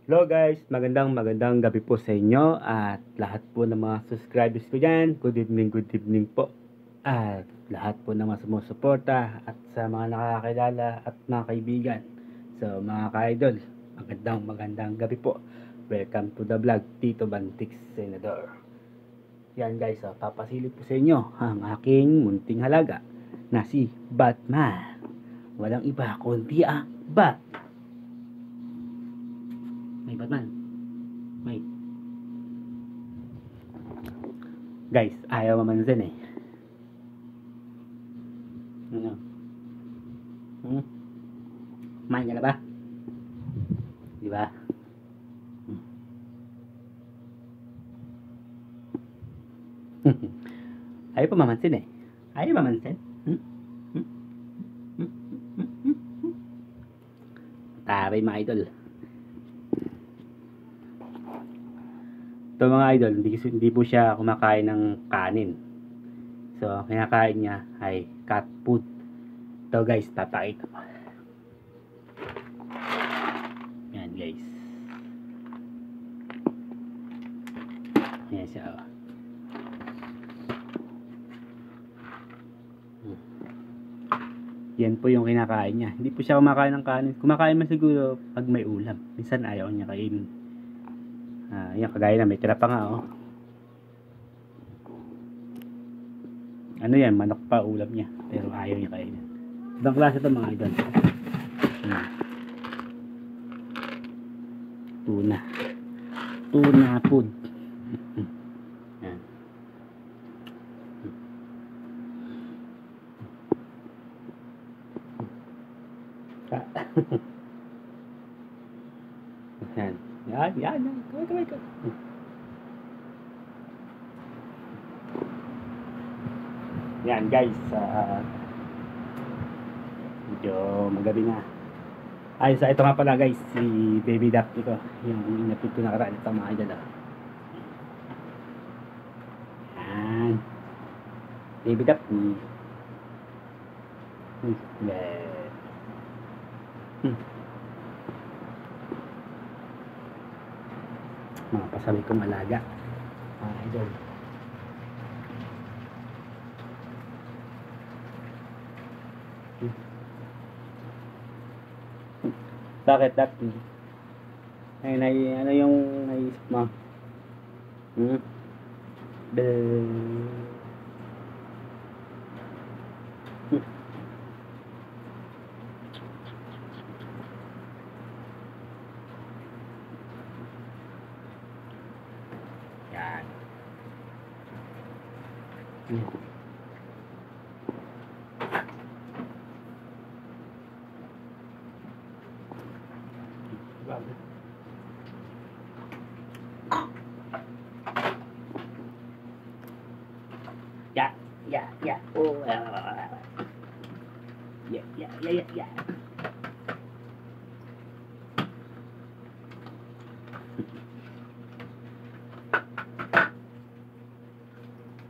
Hello guys, magandang gabi po sa inyo at lahat po ng mga subscribers ko dyan. Good evening po. At lahat po ng mga sumusuporta at sa mga nakakilala at mga kaibigan. So mga ka-idol, magandang gabi po. Welcome to the vlog, Tito Bantik Senador. Yan guys, papasilip po sa inyo ang aking munting halaga na si Batman. Walang iba kundi ang Bat. May Batman. May. Guys, ayaw mamansin eh. Ano? Kumain ka na ba? Di ba? Ayaw pa mamansin eh. Ayaw mamansin. Taray mga idol. Ito mga idol, hindi po siya kumakain ng kanin. So, kinakain niya ay cat food. Ito guys, papakita ko. Yan guys. Yan siya. Yan po yung kinakain niya. Hindi po siya kumakain ng kanin. Kumakain man siguro pag may ulam. Minsan ayaw niya kainin. Yan, kagaya na may tira pa nga oh. Ano yan, manok pa ulam niya. Pero ayaw niya kainin. Ibang klase ito mga idol. Tuna food. Yan. Yan. Kaway. Yan guys, medyo magabi na. Ay, ito nga pala guys, si Baby Duck ito. Yung inapit ko nakaraan ito mga idol. Yan. Baby Duck. Mga pasabi kong alaga mga idol. Bakit Duck? Ano yung naisip mo? Yan. Yeah. Oh, yeah.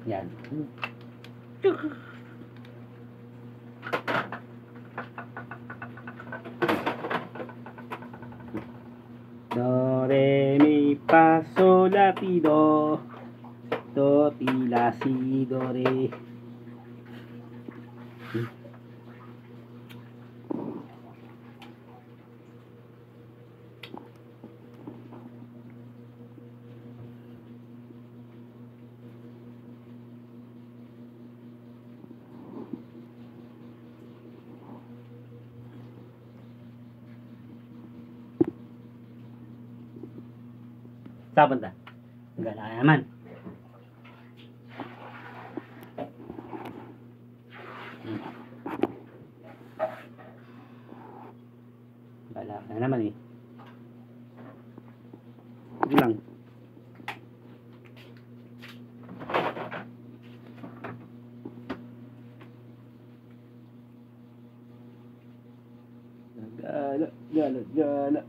Yan. Do, re, mi, fa, sol, la, ti, do. Do, ti, la, si, do, re. Saan ba? Gala naman. Gala na naman eh. Hindi lang. Gala.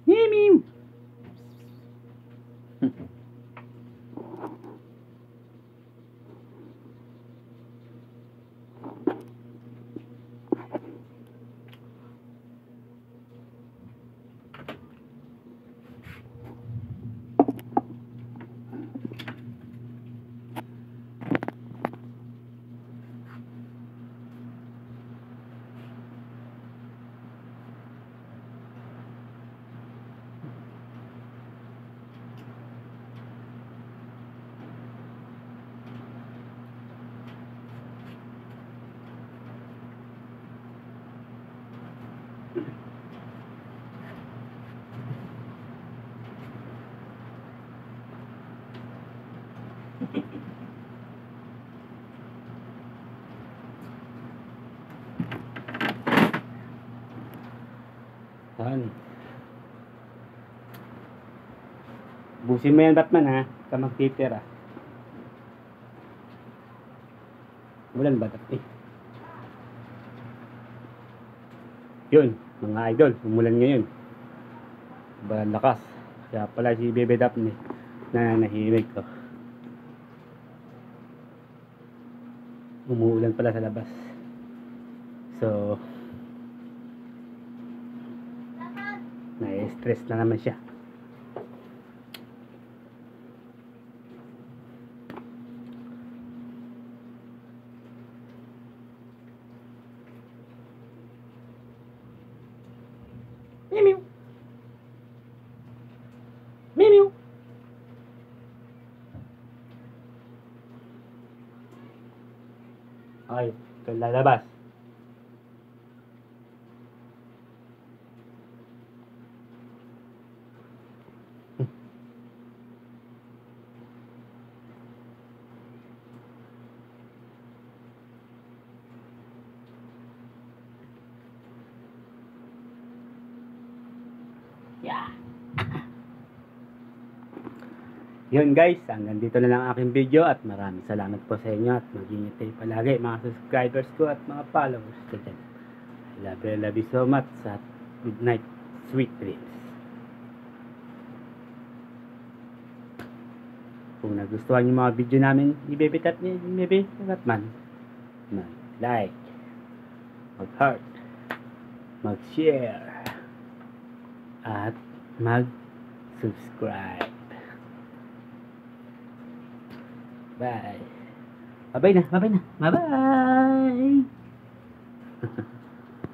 Meow. Yan. Busin mo yan, Batman, ha? Ka magtitira. Ulan ba? Yun, mga idol, umulan ngayon. Ba lakas. Kaya pala si Bebe Daphne nananahimik ko. Umuulan pala sa labas. So, na-stress na naman siya. Meow. Meow. Okay, ito lalabas. Yeah. Yun guys, hanggang dito na lang aking video at maraming salamat po sa inyo at mag-ingat kayo palagi mga subscribers ko at mga followers ko dyan. I love you so much at good night, sweet dreams. Kung nagustuhan yung mga video namin, ibebitat niyo, maybe, Batman, mag-like, mag-heart, mag-share, at mag-subscribe. Bye. Bye-bye na. Bye-bye.